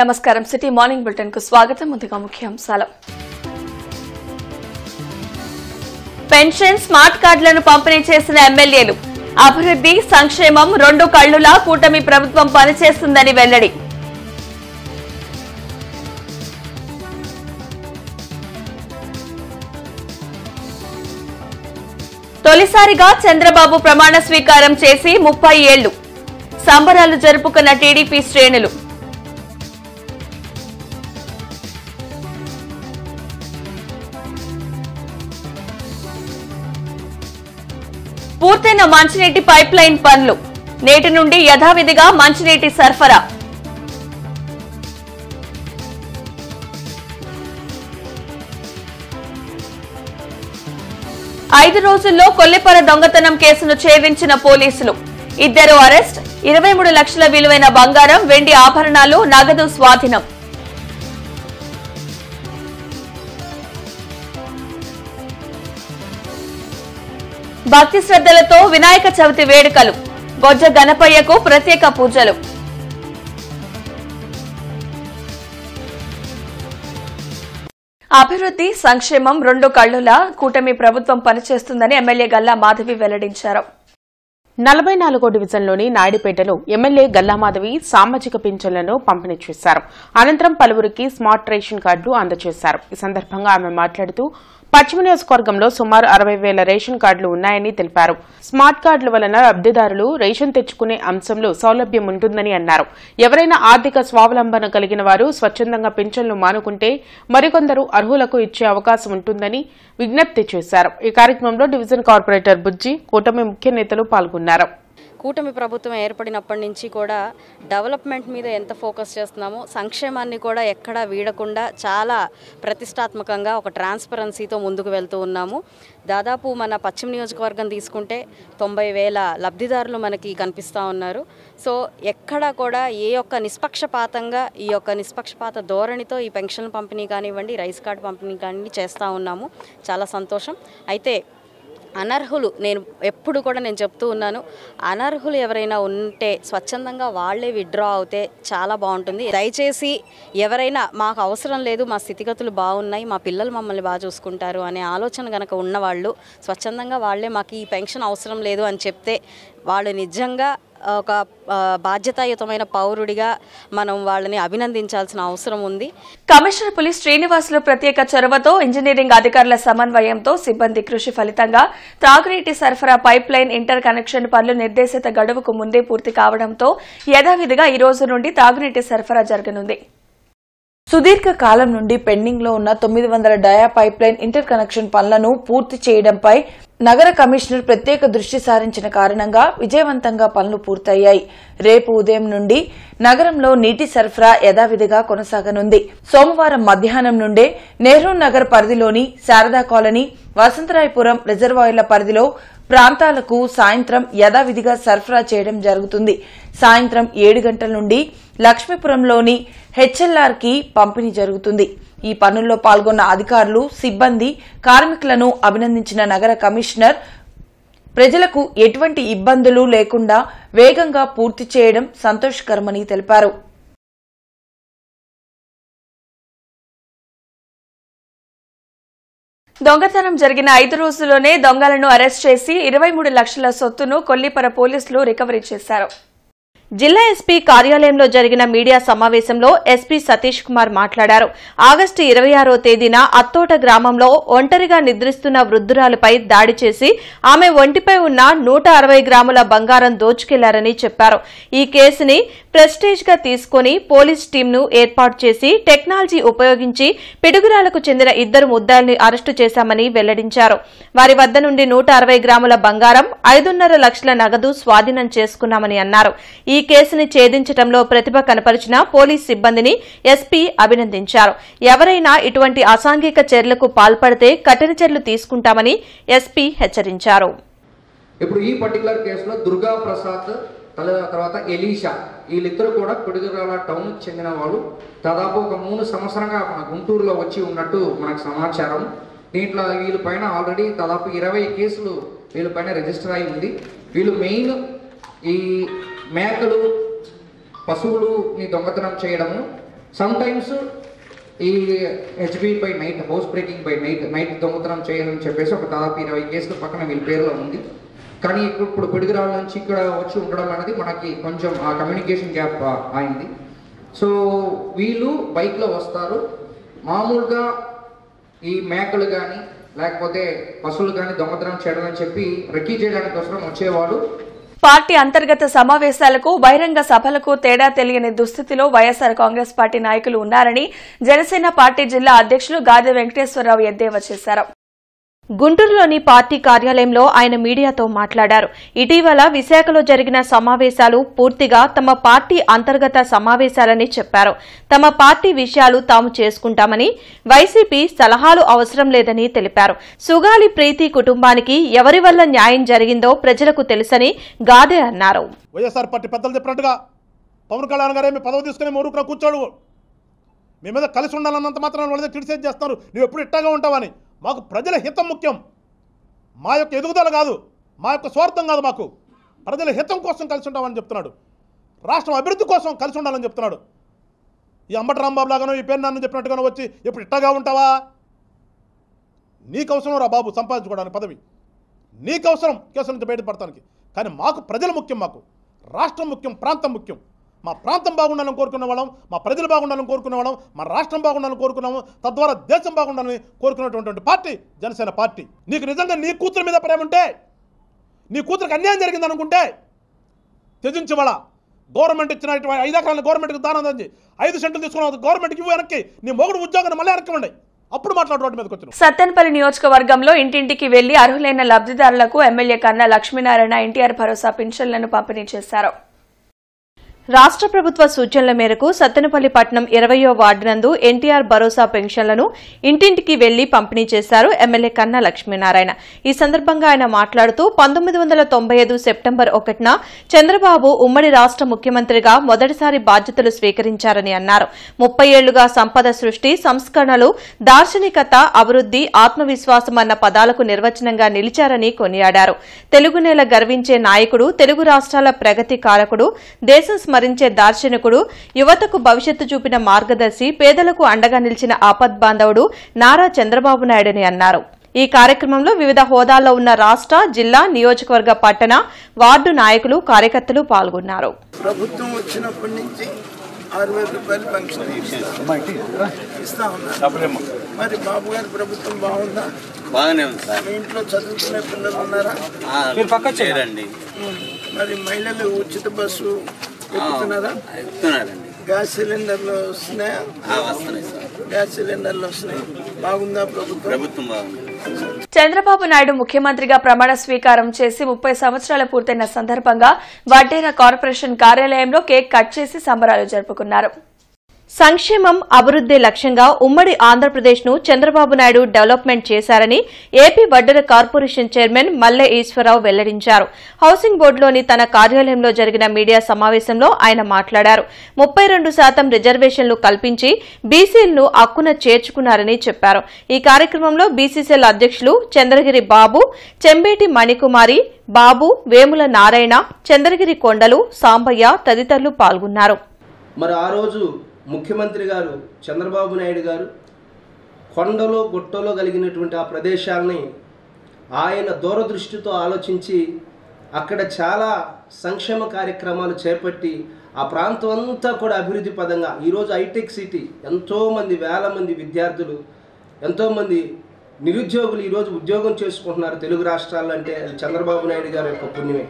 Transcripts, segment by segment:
నమస్కారం city morning bulletin కు స్వాగతం. ముందుగా ముఖ్యాంశాలు. పెన్షన్ స్మార్ట్ కార్డులను పంపిణీ చేసిన ఎమ్మెల్యేలు. అభివృద్ధి సంక్షేమం రెండు కళ్లులా కూటమి ప్రభుత్వం పనిచేస్తుందని వెల్లడి. తొలిసారిగా చంద్రబాబు ప్రమాణ స్వీకారం చేసి 30 ఏళ్లు. సంబరాలు జరుపుకున్న టీడీపీ శ్రేణులు. పూర్తయిన మంచినీటి పైప్ లైన్ పనులు. నేటి నుండి యథావిధిగా మంచినీటి సరఫరా. ఐదు రోజుల్లో కొల్లిపర దొంగతనం కేసును ఛేదించిన పోలీసులు. 2 అరెస్ట్, 23 లక్షల విలువైన బంగారం, వెండి ఆభరణాలు, నగదు స్వాధీనం. భక్తి శ్రద్ధలతో వినాయక చవితి వేడుకలు. బొజ్జ గణపయ్యకు ప్రత్యేక పూజలు. అభివృద్ధి సంక్షేమం రెండు కళ్లులా కూటమి ప్రభుత్వం పనిచేస్తుందని ఎమ్మెల్యే గల్లా మాధవి వెల్లడించారు. 44వ డివిజన్లోని నాయుడుపేటలో ఎమ్మెల్యే గల్లామాధవి సామాజిక పింఛన్లను పంపిణీ చేశారు. అనంతరం పలువురికి స్మార్ట్ రేషన్ కార్డులు అందజేశారు. ఈ సందర్భంగా ఆమె మాట్లాడుతూ పశ్చిమ నియోజకవర్గంలో సుమారు 60,000 రేషన్ కార్డులు ఉన్నాయని తెలిపారు. స్మార్ట్ కార్డుల వలన లబ్దిదారులు రేషన్ తెచ్చుకునే అంశంలో సౌలభ్యం ఉంటుందని అన్నారు. ఎవరైనా ఆర్థిక స్వావలంబన కలిగిన వారు స్వచ్ఛందంగా పింఛన్లు మానుకుంటే మరికొందరు అర్హులకు ఇచ్చే అవకాశం ఉంటుందని విజ్ఞప్తి చేశారు. ఈ కార్యక్రమంలో డివిజన్ కార్పొరేటర్ బుజ్జి, కూటమి ముఖ్య నేతలు పాల్గొన్నారు. కూటమి ప్రభుత్వం ఏర్పడినప్పటి నుంచి కూడా డెవలప్మెంట్ మీద ఎంత ఫోకస్ చేస్తున్నామో సంక్షేమాన్ని కూడా ఎక్కడా వీడకుండా చాలా ప్రతిష్టాత్మకంగా ఒక ట్రాన్స్పరెన్సీతో ముందుకు వెళ్తూ ఉన్నాము. దాదాపు మన పశ్చిమ నియోజకవర్గం తీసుకుంటే 90,000 లబ్ధిదారులు మనకి కనిపిస్తూ ఉన్నారు. సో ఎక్కడా కూడా ఈ యొక్క నిష్పక్షపాత ధోరణితో ఈ పెన్షన్ పంపిణీ కానివ్వండి, రైస్ కార్డు పంపిణీ కానివ్వండి చేస్తూ ఉన్నాము. చాలా సంతోషం. అయితే అనర్హులు, నేను ఎప్పుడు కూడా చెప్తూ ఉన్నాను, అనర్హులు ఎవరైనా ఉంటే స్వచ్ఛందంగా వాళ్లే విత్డ్రా అవుతే చాలా బాగుంటుంది. దయచేసి ఎవరైనా మాకు అవసరం లేదు, మా స్థితిగతులు బాగున్నాయి, మా పిల్లలు మమ్మల్ని బాగా చూసుకుంటారు అనే ఆలోచన కనుక ఉన్నవాళ్ళు స్వచ్ఛందంగా వాళ్లే మాకు ఈ పెన్షన్ అవసరం లేదు అని చెప్తే వాళ్ళు నిజంగా ఒక బాధ్యతాయుతమైన పౌరుడిగా మనం వాళ్ళని అభినందించాల్సిన అవసరం ఉంది. కమిషనర్ పులి శ్రీనివాసులు ప్రత్యేక చొరవతో ఇంజనీరింగ్ అధికారుల సమన్వయంతో సిబ్బంది కృషి ఫలితంగా త్రాగునీటి సరఫరా పైప్ లైన్ ఇంటర్ కనెక్షన్ పనులు నిర్దేశిత గడువుకు ముందే పూర్తి కావడంతో యథావిధిగా ఈ రోజు నుండి తాగునీటి సరఫరా జరగనుంది. సుదీర్ఘ కాలం నుండి పెండింగ్ లో ఉన్న 900 డయా పైప్ లైన్ ఇంటర్ కనెక్షన్ పనులను పూర్తి చేయడంపై నగర కమిషనర్ ప్రత్యేక దృష్టి సారించిన కారణంగా విజయవంతంగా పనులు పూర్తయ్యాయి. రేపు ఉదయం నుండి నగరంలో నీటి సరఫరా యథావిధిగా కొనసాగనుంది. సోమవారం మధ్యాహ్నం నుండే నెహ్రూ నగర్ పరిధిలోని శారదా కాలనీ, వసంతరాయపురం రిజర్వాయర్ల పరిధిలో ప్రాంతాలకు సాయంత్రం యథావిధిగా సరఫరా చేయడం జరుగుతుంది. సాయంత్రం 7 గంటల నుండి లక్ష్మీపురంలోని హెచ్ఎల్ఆర్ కి పంపిణీ జరుగుతుంది. ఈ పనుల్లో పాల్గొన్న అధికారులు, సిబ్బంది, కార్మికులను అభినందించిన నగర కమిషనర్ ప్రజలకు ఎటువంటి ఇబ్బందులు లేకుండా వేగంగా పూర్తి చేయడం సంతోషకరమని తెలిపారు. దొంగతనం జరిగిన 5 రోజుల్లోనే దొంగలను అరెస్ట్ చేసి 23 లక్షల సొత్తును కొల్లిపర పోలీసులు రికవరీ చేశారు. జిల్లా ఎస్పీ కార్యాలయంలో జరిగిన మీడియా సమావేశంలో ఎస్పీ సతీష్ కుమార్ మాట్లాడారు. ఆగస్టు 26వ తేదీన అత్తోట గ్రామంలో ఒంటరిగా నిద్రిస్తున్న వృద్ధురాలిపై దాడి చేసి ఆమె ఒంటిపై ఉన్న 160 గ్రాముల బంగారం దోచుకెళ్లారని చెప్పారు. ఈ కేసుని ప్రెస్టేజ్ గా తీసుకుని పోలీస్ టీంను ఏర్పాటు చేసి టెక్నాలజీ ఉపయోగించి పిడుగురాలకు చెందిన 2 ముద్దాయిల్ని అరెస్టు చేశామని వెల్లడించారు. వారి వద్ద నుండి 160 గ్రాముల బంగారం, 5.5 లక్షల నగదు స్వాధీనం చేసుకున్నామని అన్నారు. ఈ కేసుని ఛేదించడంలో ప్రతిభ కనపరిచిన పోలీస్ సిబ్బందిని ఎస్పీ అభినందించారు. ఎవరైనా ఇటువంటి అసాంఘిక చర్యలకు పాల్పడితే కఠిన చర్యలు తీసుకుంటామని ఎస్పీ హెచ్చరించారు. ఇప్పుడు ఈ పర్టికులర్ కేసులో దుర్గా ప్రసాద్ తర్వాత ఎలీషా వీళ్ళిద్దరూ కూడా పిడుగురాల టౌన్ చెందిన వాళ్ళు. దాదాపు ఒక 3 సంవత్సరంగా మన గుంటూరులో వచ్చి ఉన్నట్టు మనకు సమాచారం. దీంట్లో వీళ్ళపైన ఆల్రెడీ దాదాపు 20 కేసులు వీళ్ళపైన రిజిస్టర్ అయి ఉంది. వీళ్ళు మెయిన్ ఈ మేకలు పశువులుని దొంగతనం చేయడము, సమ్ టైమ్స్ ఈ HB by night, house breaking by night దొంగతనం చేయాలని చెప్పేసి ఒక దాదాపు 20 కేసులు పక్కన వీళ్ళ పేరులో ఉంది. కానీ ఇప్పుడు పిడుగురాళ్ళ నుంచి ఇక్కడ వచ్చి ఉండడం అనేది మనకి కొంచెం ఆ కమ్యూనికేషన్ గ్యాప్ అయింది. సో వీళ్ళు బైక్లో వస్తారు, మామూలుగా ఈ మేకలు కానీ లేకపోతే పశువులు కానీ దొంగతనం చేయడం అని చెప్పి రెక్కీ చేయడానికి కోసం వచ్చేవాళ్ళు. పార్టీ అంతర్గత సమావేశాలకు, బహిరంగ సభలకు తేడా తెలియని దుస్థితిలో వైఎస్సార్ కాంగ్రెస్ పార్టీ నాయకులు ఉన్నారని జనసేన పార్టీ జిల్లా అధ్యక్షులు గాదె వెంకటేశ్వరరావు ఎద్దేవా చేశారు. గుంటూరులోని పార్టీ కార్యాలయంలో ఆయన మీడియాతో మాట్లాడారు. ఇటీవల విశాఖలో జరిగిన సమావేశాలు పూర్తిగా తమ పార్టీ అంతర్గత సమావేశాలని చెప్పారు. తమ పార్టీ విషయాలు తాము చేసుకుంటామని, వైసీపీ సలహాలు అవసరం లేదని తెలిపారు. సుగాలి ప్రీతి కుటుంబానికి ఎవరి వల్ల న్యాయం జరిగిందో ప్రజలకు తెలుసని గాదే అన్నారు. వైఎస్ఆర్ పార్టీ పెద్దలు చెప్పినట్టుగా పవన్ కళ్యాణ్ గారే మీ పదవి తీసుకుని మూరుకున్న కూర్చోడు, మీ మీద కలిసి ఉండాలన్నంత మాత్రం వాళ్ళ క్రిటిసైజ్ చేస్తున్నారు, నువ్వు ఎప్పుడు ఇట్టాగా ఉంటావని. మాకు ప్రజల హితం ముఖ్యం, మా యొక్క ఎదుగుదల కాదు, మా యొక్క స్వార్థం కాదు, మాకు ప్రజల హితం కోసం కలిసి ఉంటామని చెప్తున్నాడు. రాష్ట్రం అభివృద్ధి కోసం కలిసి ఉండాలని చెప్తున్నాడు. ఈ అంబటి రాంబాబు లాగానో ఈ పేరు నన్ను చెప్పినట్టుగానో వచ్చి ఎప్పుడు ఇట్టగా ఉంటావా? నీకు అవసరం రా బాబు సంపాదించుకోవడానికి పదవి, నీకు అవసరం కేసుల నుంచి బయటపడటానికి. కానీ మాకు ప్రజలు ముఖ్యం, మాకు రాష్ట్రం ముఖ్యం, ప్రాంతం ముఖ్యం. మా ప్రాంతం బాగుండాలని కోరుకునే వాళ్ళం, మా ప్రజలు బాగుండాలని కోరుకునే వాళ్ళం, మా రాష్ట్రం బాగుండాలని కోరుకున్నాము, తద్వారా దేశం బాగుండాలని కోరుకున్నటువంటి పార్టీ జనసేన పార్టీ. నీకు నిజంగా నీ కూతురు మీద ప్రేమ ఉంటే, నీ కూతురికి అన్యాయం జరిగిందనుకుంటే త్యజించి వాళ్ళ గవర్నమెంట్ ఇచ్చిన 5 ఎకరాలను గవర్నమెంట్కి దానం అంది, 5 సెంట్లు తీసుకున్న గవర్నమెంట్కి ఇవ్వు, వెనక్కి నీ మొగుడు ఉద్యోగాన్ని మళ్ళీ వెనక్కి ఉండే, అప్పుడు మాట్లాడు రోడ్డు మీదకి వచ్చిన. సత్తెనపల్లి నియోజకవర్గంలో ఇంటింటికి వెళ్లి అర్హులైన లబ్దిదారులకు ఎమ్మెల్యే కన్నా లక్ష్మీనారాయణ ఎన్టీఆర్ భరోసా పింఛన్లను పంపిణీ చేశారు. రాష్ట్ర ప్రభుత్వ సూచనల మేరకు సత్తెనపల్లి పట్టణం 20వ వార్డు నందు ఎన్టీఆర్ భరోసా పెన్షన్లను ఇంటింటికి వెళ్లి పంపిణీ చేశారు ఎమ్మెల్యే కన్నా లక్ష్మీనారాయణ. ఈ సందర్భంగా ఆయన మాట్లాడుతూ 1995 సెప్టెంబర్ 1న చంద్రబాబు ఉమ్మడి రాష్ట్ర ముఖ్యమంత్రిగా మొదటిసారి బాధ్యతలు స్వీకరించారని అన్నారు. 30 ఏళ్లుగా సంపద సృష్టి, సంస్కరణలు, దార్శనికత, అభివృద్ది, ఆత్మవిశ్వాసం అన్న పదాలకు నిర్వచనంగా నిలిచారని కొనియాడారు. తెలుగు నేల గర్వించే నాయకుడు, తెలుగు రాష్ట్రాల ప్రగతి కారకుడు, దేశం స్మరించే దార్శనికుడు, యువతకు భవిష్యత్తు చూపిన మార్గదర్శి, పేదలకు అండగా నిలిచిన ఆపద్బాంధవుడు నారా చంద్రబాబు నాయుడని అన్నారు. ఈ కార్యక్రమంలో వివిధ హోదాల్లో ఉన్న రాష్ట్ర, జిల్లా, నియోజకవర్గ, పట్టణ, వార్డు నాయకులు, కార్యకర్తలు పాల్గొన్నారు. ప్రభుత్వం వచ్చినప్పటి నుంచి 6000 రూపాయలు పెన్షన్ ఇస్తా ఉన్నారు. మరి బాబు గారి ప్రభుత్వం బాగుందా? బాగానే ఉంది సార్. మీ ఇంట్లో చదువుకునే పిల్లలు ఉన్నారా? మరి మహిళలు ఉచిత బస్సు ఎక్కుతున్నారా? ఎక్కుతున్నారండి. గ్యాస్ సిలిండర్లు వస్తున్నాయా? వస్తున్నాయి సార్. గ్యాస్ సిలిండర్లు వస్తున్నాయి. బాగుందా ప్రభుత్వం? ప్రభుత్వం బాగుంది. చంద్రబాబు నాయుడు ముఖ్యమంత్రిగా ప్రమాణ స్వీకారం చేసి 30 సంవత్సరాలు పూర్తయిన సందర్భంగా వడ్డేర కార్పొరేషన్ కార్యాలయంలో కేక్ కట్ చేసి సంబరాలు జరుపుకున్నారు. సంక్షేమం, అభివృద్ది లక్ష్యంగా ఉమ్మడి ఆంధ్రప్రదేశ్ ను చంద్రబాబు నాయుడు డెవలప్మెంట్ చేశారని ఏపీ వడ్డెర కార్పొరేషన్ చైర్మన్ మల్లె ఈశ్వరరావు వెల్లడించారు. హౌసింగ్ బోర్డులోని తన కార్యాలయంలో జరిగిన మీడియా సమావేశంలో ఆయన మాట్లాడారు. 32% రిజర్వేషన్లు కల్పించి బీసీలను హక్కున చేర్చుకున్నారని చెప్పారు. ఈ కార్యక్రమంలో బీసీసీఎల్ అధ్యక్షులు చంద్రగిరి బాబు, చెంబేటి మణికుమారి, బాబు, వేముల నారాయణ, చంద్రగిరి కొండలు, సాంబయ్య తదితరులు పాల్గొన్నారు. మరి ఆ రోజు ముఖ్యమంత్రి గారు చంద్రబాబు నాయుడు గారు కొండలో గుట్టలో కలిగినటువంటి ఆ ప్రదేశాలని ఆయన దూరదృష్టితో ఆలోచించి అక్కడ చాలా సంక్షేమ కార్యక్రమాలు చేపట్టి ఆ ప్రాంతం అంతా కూడా అభివృద్ధి పదంగా ఈరోజు హైటెక్ సిటీ, ఎంతోమంది వేల మంది విద్యార్థులు, ఎంతోమంది నిరుద్యోగులు ఈరోజు ఉద్యోగం చేసుకుంటున్నారు తెలుగు రాష్ట్రాల్లో. అంటే చంద్రబాబు నాయుడు గారి యొక్క పుణ్యమే.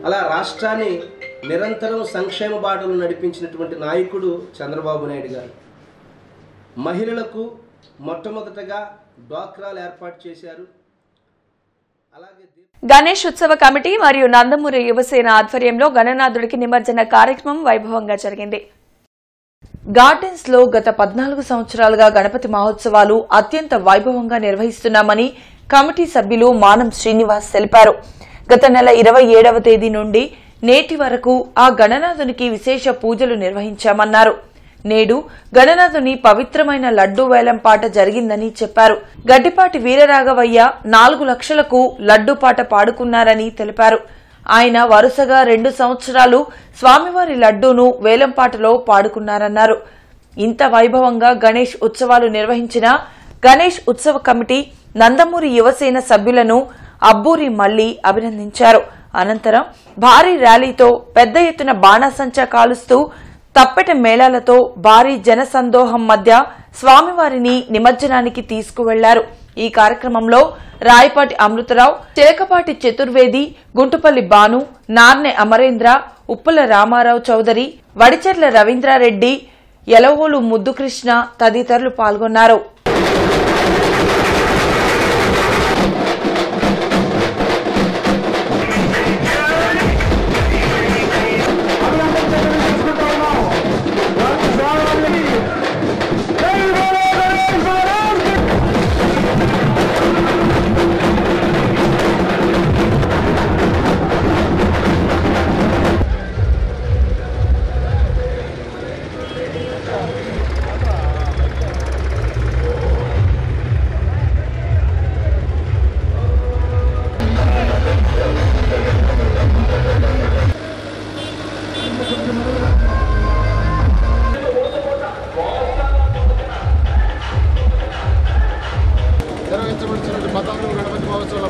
అలా రాష్ట్రాన్ని నిరంతరం సంక్షేమ బాటలు నడిపించినటువంటి నాయకుడు చంద్రబాబు నాయుడు గారు. మహిళలకు మొట్టమొదటగా డ్వాక్రాలు ఏర్పాటు చేశారు. అలాగే గణేష్ ఉత్సవ కమిటీ మరియు నందమూరి యువసేన ఆధ్వర్యంలో గణనాథుడికి నిమజ్జన కార్యక్రమం వైభవంగా జరిగింది. గార్డెన్స్ లో గత 14 సంవత్సరాలుగా గణపతి మహోత్సవాలు అత్యంత వైభవంగా నిర్వహిస్తున్నామని కమిటీ సభ్యులు మానం శ్రీనివాస్ తెలిపారు. గత నెల 27వ తేదీ నుండి నేటి వరకు ఆ గణనాథునికి విశేష పూజలు నిర్వహించామన్నారు. నేడు గణనాథుని పవిత్రమైన లడ్డూ వేలంపాట జరిగిందని చెప్పారు. గడ్డిపాటి వీరరాఘవయ్య 4 లక్షలకు లడ్డూ పాట పాడుకున్నారని తెలిపారు. ఆయన వరుసగా 2 సంవత్సరాలు స్వామివారి లడ్డూను వేలంపాటలో పాడుకున్నారన్నారు. ఇంత వైభవంగా గణేష్ ఉత్సవాలు నిర్వహించిన గణేష్ ఉత్సవ కమిటీ నందమూరి యువసేన సభ్యులను అబ్బూరి మళ్లీ అభినందించారు. అనంతరం భారీ ర్యాలీతో పెద్ద ఎత్తున బాణాసంచా కాలుస్తూ తప్పెట మేళాలతో భారీ జనసందోహం మధ్య స్వామివారిని నిమజ్జనానికి తీసుకువెళ్లారు. ఈ కార్యక్రమంలో రాయపాటి అమృతరావు, చిలకపాటి చతుర్వేది, గుంటుపల్లి బాను, నార్నె అమరేంద్ర, ఉప్పుల రామారావు చౌదరి, వడిచెర్ల రవీంద్రారెడ్డి, యలవోలు ముద్దుకృష్ణ తదితరులు పాల్గొన్నారు.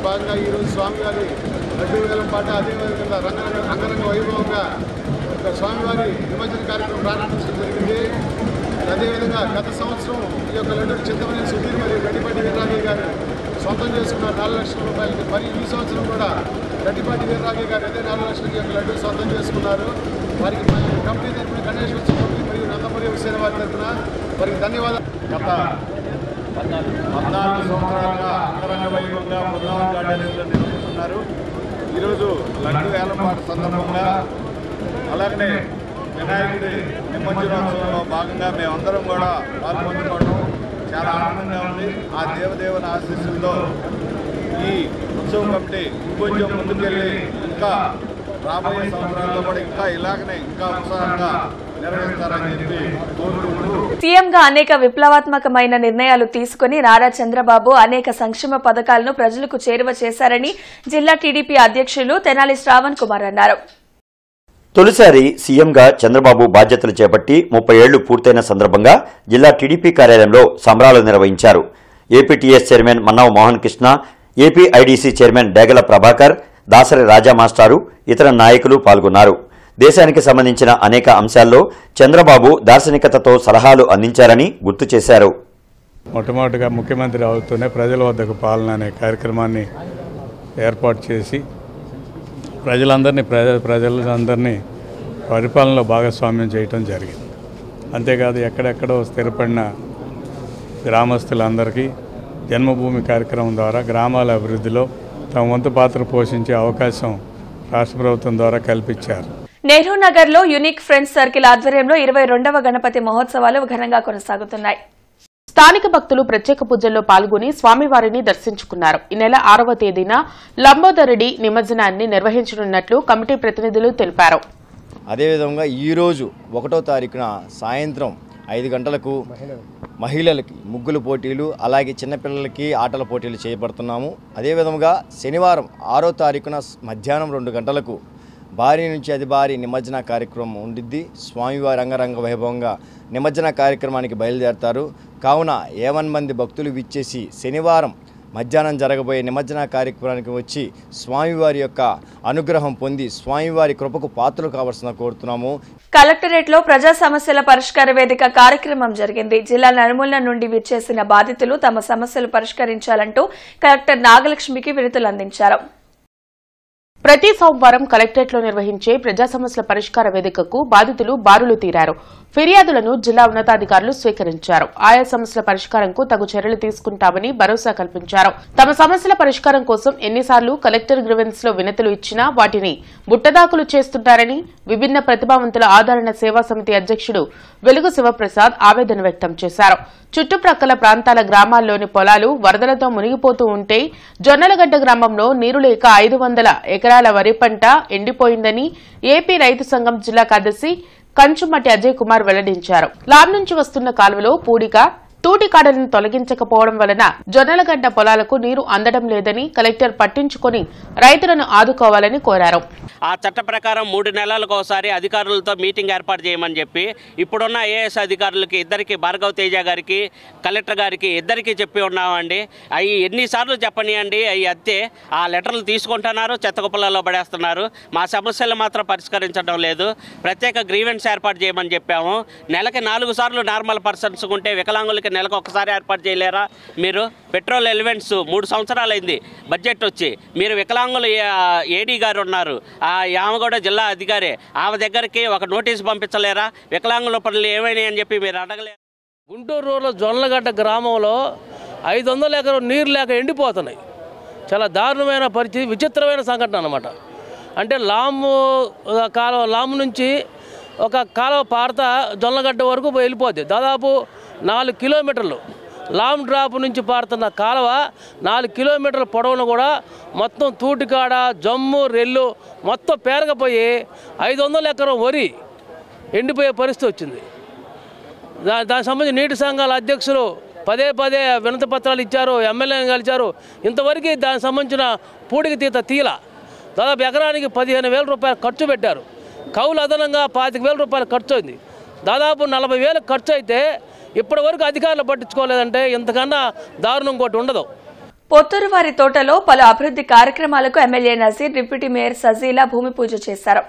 భాగంగా ఈరోజు స్వామివారి లడ్డూ వేలం పాట అదేవిధంగా అంగరంగ వైభవంగా స్వామివారి నిమజ్జన కార్యక్రమం ప్రారంభించడం జరిగింది. అదేవిధంగా గత సంవత్సరం ఈ యొక్క లడ్డూ చింతమనేని సుధీర్ మరియు గడ్డిపాటి వీర్రాఘయ్య గారు సొంతం చేసుకున్నారు 4 లక్షల రూపాయలకి. మరి ఈ సంవత్సరం కూడా గడ్డిపాటి వీర్రాఘయ్య గారు అదే 4 లక్షలకి యొక్క లడ్డూ సొంతం చేసుకున్నారు. వారికి కంపెనీ తరఫున గణేష్ ఉత్సవ కంపెనీ మరియు నందమూరి యువసేన వారి తరఫున వారికి ధన్యవాదాలు. గత 14 సంవత్సరాలుగా అంగరంగ వైభవంగా బృందావన్ గార్డెన్స్లో నిర్వహిస్తున్నారు. ఈరోజు లడ్డు వేలంపాట సందర్భంగా అలాగనే వినాయకుడి నిమజ్జనోత్సవంలో భాగంగా మేమందరం కూడా పాల్గొనుకోవడం చాలా ఆనందంగా ఉంది. ఆ దేవదేవుని ఆశీస్సులతో ఈ ఉత్సవం కమిటీ ఇంకొంచెం ముందుకెళ్ళి ఇంకా రాబోయే సంవత్సరాల్లో కూడా ఇంకా ఇలాగనే ఇంకా ఉత్సాహంగా నిర్వహిస్తారని చెప్పి కోరుకుంటూ సీఎంగా అనేక విప్లవాత్మకమైన నిర్ణయాలు తీసుకుని నారా చంద్రబాబు అనేక సంక్షేమ పథకాలను ప్రజలకు చేరువ చేశారని జిల్లా టీడీపీ అధ్యక్షులు తెనాలి శ్రావణ్ కుమార్ అన్నారు. తొలిసారి సీఎంగా చంద్రబాబు బాధ్యతలు చేపట్టి 30 ఏళ్లు పూర్తయిన సందర్భంగా జిల్లా టీడీపీ కార్యాలయంలో సంబరాలు నిర్వహించారు. APTS chairman Mannav Mohan Krishna, APIDC chairman Degala Prabhakar, Dasari Raja మాస్టారు, ఇతర నాయకులు పాల్గొన్నారు. దేశానికి సంబంధించిన అనేక అంశాల్లో చంద్రబాబు దార్శనికతతో సలహాలు అందించారని గుర్తు చేశారు. మొట్టమొదటిగా ముఖ్యమంత్రి అవుతూనే ప్రజల వద్దకు పాలన అనే కార్యక్రమాన్ని ఏర్పాటు చేసి ప్రజలందరినీ పరిపాలనలో భాగస్వామ్యం చేయటం జరిగింది. అంతేకాదు ఎక్కడెక్కడో స్థిరపడిన గ్రామస్తులందరికీ జన్మభూమి కార్యక్రమం ద్వారా గ్రామాల అభివృద్ధిలో తమ వంతు పాత్ర పోషించే అవకాశం రాష్ట్ర ప్రభుత్వం ద్వారా కల్పించారు. నెహ్రూ నగర్ లో యూనిక్ ఫ్రెండ్స్ సర్కిల్ ఆధ్వర్యంలో 22వ గణపతి మహోత్సవాలు ఘనంగా కొనసాగుతున్నాయి. స్థానిక భక్తులు ప్రత్యేక పూజల్లో పాల్గొని స్వామివారిని దర్శించుకున్నారు. ఈ నెల 6వ తేదీన లంబోదరుడి నిమజ్జనాన్ని నిర్వహించనున్నట్లు కమిటీ ప్రతినిధులు తెలిపారు. అదేవిధంగా ఈరోజు 1వ తారీఖున సాయంత్రం 5 గంటలకు మహిళలకి ముగ్గుల పోటీలు అలాగే చిన్నపిల్లలకి ఆటల పోటీలు చేపడుతున్నాము. అదేవిధంగా శనివారం 6వ తారీఖున మధ్యాహ్నం 2 గంటలకు భారీ నుంచి అతి భారీ నిమజ్జన కార్యక్రమం ఉండిద్ది. స్వామివారి అంగరంగ వైభవంగా నిమజ్జన కార్యక్రమానికి బయలుదేరతారు. కావున 51 మంది భక్తులు విచ్చేసి శనివారం మధ్యాహ్నం జరగబోయే నిమజ్జన కార్యక్రమానికి వచ్చి స్వామివారి యొక్క అనుగ్రహం పొంది స్వామివారి కృపకు పాత్రలు కావాల్సిన కోరుతున్నాము. కలెక్టరేట్ లో ప్రజా సమస్యల పరిష్కార వేదిక కార్యక్రమం జరిగింది. జిల్లా నలుమూలల నుండి విచ్చేసిన బాధితులు తమ సమస్యలు పరిష్కరించాలంటూ కలెక్టర్ నాగలక్ష్మికి వినతులు అందించారు. ప్రతి సోమవారం కలెక్టరేట్లో నిర్వహించే ప్రజా సమస్యల పరిష్కార వేదికకు బాధితులు బారులు తీరారు. ఫిర్యాదులను జిల్లా ఉన్నతాధికారులు స్వీకరించారు. ఆయా సమస్యల పరిష్కారంకు తగు చర్యలు తీసుకుంటామని భరోసా కల్పించారు. తమ సమస్యల పరిష్కారం కోసం ఎన్నిసార్లు కలెక్టర్ గ్రీవెన్స్ లో వినతులు ఇచ్చినా వాటిని బుట్టదాఖలు చేస్తుంటారని విభిన్న ప్రతిభావంతుల ఆదరణ సేవా సమితి అధ్యక్షుడు వెలుగు శివప్రసాద్ ఆవేదన వ్యక్తం చేశారు. చుట్టుప్రక్కల ప్రాంతాల గ్రామాల్లోని పొలాలు వరదలతో మునిగిపోతూ ఉంటే జొన్నలగడ్డ గ్రామంలో నీరు లేక 500 ఎకరాల వరి పంట ఎండిపోయిందని ఏపీ రైతు సంఘం జిల్లా కార్యదర్శి కంచుమట్టి అజయ్ కుమార్ వెల్లడించారు. లాబ్ నుంచి వస్తున్న కాలువలో పూడిక తూటికాడలను తొలగించకపోవడం వలన జొన్నలగడ్డ పొలాలకు నీరు అందడం లేదని కలెక్టర్ పట్టించుకుని రైతులను ఆదుకోవాలని కోరారు. ఆ చట్ట ప్రకారం 3 నెలలకు ఒకసారి అధికారులతో మీటింగ్ ఏర్పాటు చేయమని చెప్పి ఇప్పుడున్న ఐఏఎస్ అధికారులకి ఇద్దరికి భార్గవ్ తేజ గారికి కలెక్టర్ గారికి ఇద్దరికి చెప్పి ఉన్నామండి. అవి ఎన్నిసార్లు చెప్పనియండి, అవి అత్తే ఆ లెటర్లు తీసుకుంటున్నారు, చెత్తకుప్పలలో పడేస్తున్నారు. మా సమస్యలు మాత్రం పరిష్కరించడం లేదు. ప్రత్యేక గ్రీవెన్స్ ఏర్పాటు చేయమని చెప్పాము. నెలకి 4 సార్లు నార్మల్ పర్సన్స్ ఉంటే వికలాంగులకి నెలకు ఒకసారి ఏర్పాటు చేయలేరా? మీరు పెట్రోల్ ఎలివెంట్స్ 3 సంవత్సరాలైంది బడ్జెట్ వచ్చి. మీరు వికలాంగులు ఏడీ గారు ఉన్నారు, ఆమె కూడా జిల్లా అధికారి, ఆమె దగ్గరికి ఒక నోటీసు పంపించలేరా? వికలాంగుల పనులు ఏమైనాయి అని చెప్పి మీరు అడగలేరు. గుంటూరు రోడ్లో జొన్నలగడ్డ గ్రామంలో 500 ఎకరం నీరు లేక ఎండిపోతున్నాయి. చాలా దారుణమైన పరిస్థితి, విచిత్రమైన సంఘటన అన్నమాట. అంటే లాము నుంచి ఒక కాలువ పారత జొన్నలగడ్డ వరకు వెళ్ళిపోద్ది. దాదాపు 4 కిలోమీటర్లు లామ్ డ్రాప్ నుంచి పారుతున్న కాలువ 4 కిలోమీటర్ల పొడవును కూడా మొత్తం తూటికాడ, జమ్ము, రెల్లు మొత్తం పేరకపోయి 500 ఎకరం వరి ఎండిపోయే పరిస్థితి వచ్చింది. దానికి సంబంధించి నీటి సంఘాల అధ్యక్షులు పదే వినతి పత్రాలు ఇచ్చారు, ఎమ్మెల్యేని కలిచారు. ఇంతవరకు దానికి సంబంధించిన పూడికి తీల దాదాపు ఎకరానికి 15,000 రూపాయలు ఖర్చు పెట్టారు. కౌలు అదనంగా 25,000 రూపాయలు ఖర్చు అయింది. దాదాపు 40,000 ఖర్చు అయితే ఇప్పటి వరకు అధికారులు పట్టించుకోలేదంటే ఇంతకన్నా దారుణం ఇంకోటి ఉండదు. పొత్తూరువారి తోటలో పలు అభివృద్ధి కార్యక్రమాలకు MLA Nazeer, deputy mayor Sajeela భూమి పూజ చేశారు.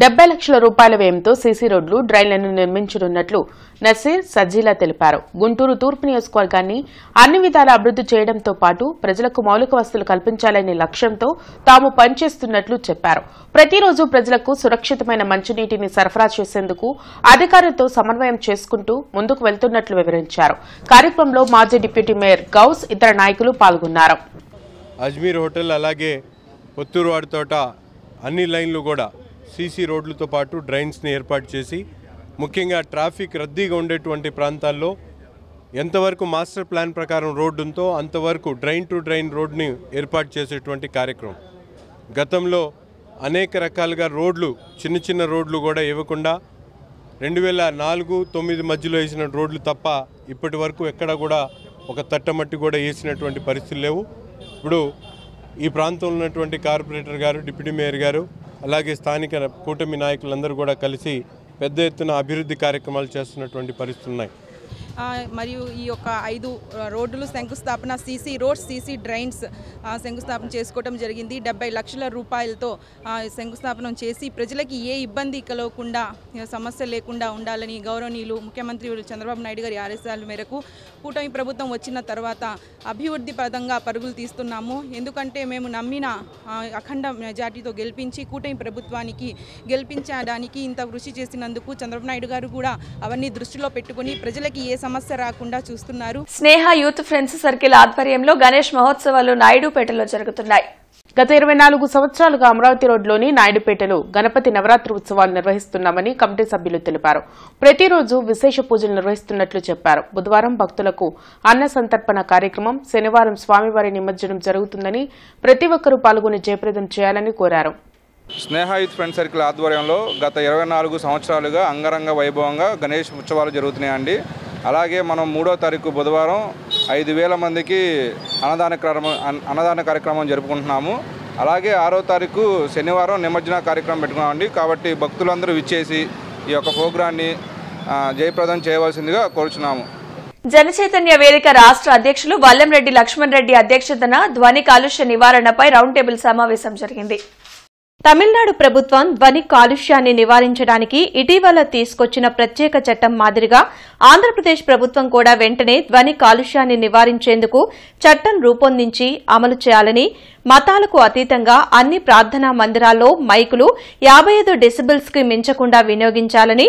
70 లక్షల రూపాయల వ్యయంతో సీసీ రోడ్లు, డ్రైన్లను నిర్మించనున్నట్లు నసీర్, సజీలా తెలిపారు. గుంటూరు తూర్పు నియోజకవర్గాన్ని అన్ని విధాల అభివృద్ధి చేయడంతో పాటు ప్రజలకు మౌలిక వసతులు కల్పించాలనే లక్ష్యంతో తాము పనిచేస్తున్నట్లు చెప్పారు. ప్రతిరోజు ప్రజలకు సురక్షితమైన మంచినీటిని సరఫరా చేసేందుకు అధికారులతో సమన్వయం చేసుకుంటూ ముందుకు వెళ్తున్నట్లు వివరించారు. కార్యక్రమంలో మాజీ డిప్యూటీ మేయర్ గౌస్, ఇతర నాయకులు పాల్గొన్నారు. అజ్మీర్ హోటల్ అలాగే పొత్తూరు వాడి తోట అన్ని లైన్లు కూడా సీసీ రోడ్లతో పాటు డ్రైన్స్ని ఏర్పాటు చేసి ముఖ్యంగా ట్రాఫిక్ రద్దీగా ఉండేటువంటి ప్రాంతాల్లో ఎంతవరకు మాస్టర్ ప్లాన్ ప్రకారం రోడ్డు ఉందో అంతవరకు డ్రైన్ టు డ్రైన్ రోడ్ని ఏర్పాటు చేసేటువంటి కార్యక్రమం. గతంలో అనేక రకాలుగా రోడ్లు, చిన్న రోడ్లు కూడా ఇవ్వకుండా 2004-9 మధ్యలో వేసిన రోడ్లు తప్ప ఇప్పటి వరకు ఎక్కడ కూడా ఒక తట్టమట్టి కూడా వేసినటువంటి పరిస్థితులు లేవు. ఇప్పుడు ఈ ప్రాంతంలో ఉన్నటువంటి కార్పొరేటర్ గారు, డిప్యూటీ మేయర్ గారు అలాగే స్థానిక కూటమి నాయకులందరూ కూడా కలిసి పెద్ద ఎత్తున అభివృద్ధి కార్యక్రమాలు చేస్తున్నటువంటి పరిస్థితులు ఉన్నాయి. మరియు ఈ యొక్క 5 రోడ్లు శంకుస్థాపన, సీసీ రోడ్స్, సీసీ డ్రైన్స్ శంకుస్థాపన చేసుకోవడం జరిగింది. 70 లక్షల రూపాయలతో శంకుస్థాపన చేసి ప్రజలకి ఏ ఇబ్బంది కలగకుండా, సమస్య లేకుండా ఉండాలని గౌరవనీయులు ముఖ్యమంత్రి చంద్రబాబు నాయుడు గారి ఆదేశాల మేరకు కూటమి ప్రభుత్వం వచ్చిన తర్వాత అభివృద్ధి పదంగా పరుగులు తీస్తున్నాము. ఎందుకంటే మేము నమ్మిన అఖండ మెజార్టీతో గెలిపించి కూటమి ప్రభుత్వానికి గెలిపించడానికి ఇంత కృషి చేసినందుకు చంద్రబాబు నాయుడు గారు కూడా అవన్నీ దృష్టిలో పెట్టుకుని ప్రజలకి ఏ సమస్య రాకుండా చూస్తున్నారు. స్నేహ యూత్ ఫ్రెండ్స్ సర్కిల్ ఆధ్వర్యంలో గణేష్ మహోత్సవాలు నాయుడుపేటలో జరుగుతున్నాయి. గత 24 సంవత్సరాలుగా అమరావతి రోడ్లోని నాయుడుపేటలో గణపతి నవరాత్రి ఉత్సవాలు నిర్వహిస్తున్నామని కమిటీ సభ్యులు తెలిపారు. ప్రతిరోజు విశేష పూజలు నిర్వహిస్తున్నట్లు చెప్పారు. బుధవారం భక్తులకు అన్న సంతర్పణ కార్యక్రమం, శనివారం స్వామివారి నిమజ్జనం జరుగుతుందని ప్రతి ఒక్కరూ పాల్గొని జయప్రదం చేయాలని కోరారు. స్నేహ యూత్ ఫ్రెండ్ సర్కిల్ ఆధ్వర్యంలో గత 24 సంవత్సరాలుగా అంగరంగ వైభవంగా గణేష్ ఉత్సవాలు జరుగుతున్నాయండి. అలాగే మనం 3వ తారీఖు బుధవారం 5,000 మందికి అన్నదాన కార్యక్రమం జరుపుకుంటున్నాము. అలాగే 6వ తారీఖు శనివారం నిమజ్జన కార్యక్రమం పెట్టుకున్నామండి. కాబట్టి భక్తులందరూ విచ్చేసి ఈ యొక్క ప్రోగ్రాన్ని జయప్రదం చేయవలసిందిగా కోరుచున్నాము. జనచైతన్య వేదిక రాష్ట్ర అధ్యక్షులు వల్లంరెడ్డి లక్ష్మణ్ రెడ్డి అధ్యక్షతన ధ్వని కాలుష్య నివారణపై రౌండ్ టేబుల్ సమావేశం జరిగింది. తమిళనాడు ప్రభుత్వం ధ్వని కాలుష్యాన్ని నివారించడానికి ఇటీవల తీసుకొచ్చిన ప్రత్యేక చట్టం మాదిరిగా ఆంధ్రప్రదేశ్ ప్రభుత్వం కూడా వెంటనే ధ్వని కాలుష్యాన్ని నివారించేందుకు చట్టం రూపొందించి అమలు చేయాలని, మతాలకు అతీతంగా అన్ని ప్రార్థనా మందిరాల్లో మైకులు 55 డెసిబెల్స్ కి మించకుండా వినియోగించాలని,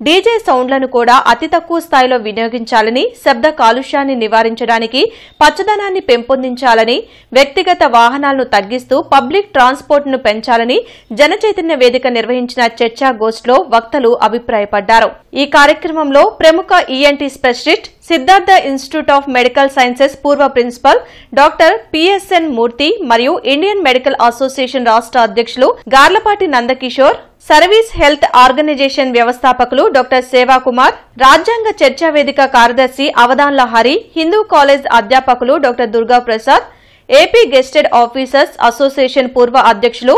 డీజే సౌండ్లను కూడా అతి తక్కువ స్థాయిలో వినియోగించాలని, శబ్ద కాలుష్యాన్ని నివారించడానికి పచ్చదనాన్ని పెంపొందించాలని, వ్యక్తిగత వాహనాలను తగ్గిస్తూ పబ్లిక్ ట్రాన్స్పోర్ట్ ను పెంచాలని జనచైతన్య వేదిక నిర్వహించిన చర్చాగోష్ఠిలో వక్తలు అభిప్రాయపడ్డారు. ఈ కార్యక్రమంలో ప్రముఖ ENT specialist Siddhartha institute of medical sciences పూర్వ ప్రిన్సిపల్ డాక్టర్ పిఎస్ఎన్ మూర్తి మరియు ఇండియన్ మెడికల్ అసోసియేషన్ రాష్ట్ర అధ్యక్షులు Garlapati Nandakishore, service health organisation వ్యవస్థాపకులు డాక్టర్ సేవాకుమార్, రాజ్యాంగ చర్చా వేదిక కార్యదర్శి అవధాన్ల హరి, హిందూ కాలేజ్ అధ్యాపకులు doctor Durga Prasad, AP gazetted officers association పూర్వ అధ్యక్షులు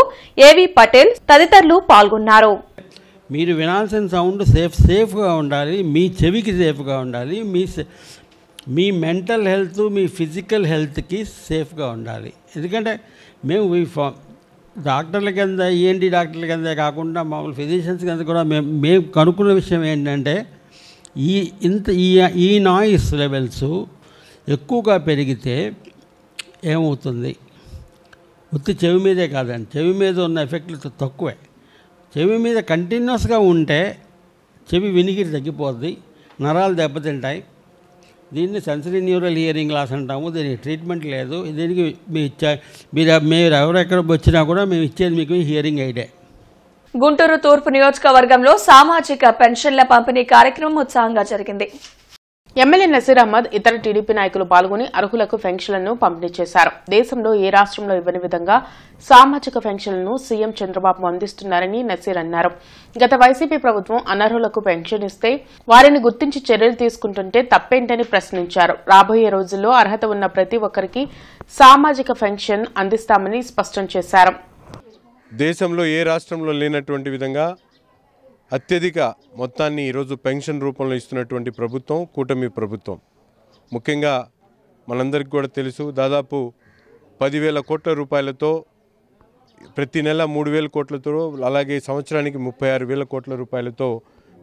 ఏవి పటేల్ తదితరులు పాల్గొన్నారు. మీరు వినాల్సిన సౌండ్ సేఫ్గా ఉండాలి, మీ చెవికి సేఫ్గా ఉండాలి, మీ మెంటల్ హెల్త్, మీ ఫిజికల్ హెల్త్కి సేఫ్గా ఉండాలి. ఎందుకంటే మేము డాక్టర్ల కింద ఈఎన్టీ డాక్టర్ల కింద కాకుండా మామూలు ఫిజిషియన్స్ కింద కూడా మేము కనుక్కున్న విషయం ఏంటంటే ఈ నాయిస్ లెవెల్స్ ఎక్కువగా పెరిగితే ఏమవుతుంది, ఉత్తి చెవి మీదే కాదండి, చెవి మీద ఉన్న ఎఫెక్ట్లు తక్కువే. చెవి మీద కంటిన్యూస్గా ఉంటే చెవి వినికిడి తగ్గిపోద్ది, నరాలు దెబ్బతింటాయి. దీన్ని సెన్సరీ న్యూరల్ హియరింగ్ లాస్ అంటాము. దీనికి ట్రీట్మెంట్ లేదు. దీనికి మీరు ఎవరెక్కడ వచ్చినా కూడా మేము ఇచ్చేది మీకు హియరింగ్ ఎయిడే. గుంటూరు తూర్పు నియోజకవర్గంలో సామాజిక పెన్షన్ల పంపిణీ కార్యక్రమం ఉత్సాహంగా జరిగింది. ఎమ్మెల్యే నసీర్ అహ్మద్ ఇతర టీడీపీ నాయకులు పాల్గొని అర్హులకు పెన్షన్లను పంపిణీ చేశారు. దేశంలో ఏ రాష్ట్రంలో ఇవ్వని విధంగా సామాజిక పెన్షన్లను సీఎం చంద్రబాబు అందిస్తున్నారని నసీర్ అన్నారు. గత వైసీపీ ప్రభుత్వం అనర్హులకు పెన్షన్ ఇస్తే వారిని గుర్తించి చర్యలు తీసుకుంటుంటే తప్పేంటని ప్రశ్నించారు. రాబోయే రోజుల్లో అర్హత ఉన్న ప్రతి ఒక్కరికి సామాజిక పెన్షన్ అందిస్తామని స్పష్టం చేశారు. దేశంలో ఏ రాష్ట్రంలో లేనటువంటి విధంగా అత్యధిక మొత్తాన్ని ఈరోజు పెన్షన్ రూపంలో ఇస్తున్నటువంటి ప్రభుత్వం కూటమి ప్రభుత్వం. ముఖ్యంగా మనందరికీ కూడా తెలుసు, దాదాపు 10,000 కోట్ల రూపాయలతో ప్రతి నెల 3,000 కోట్లతో, అలాగే సంవత్సరానికి 36,000 కోట్ల రూపాయలతో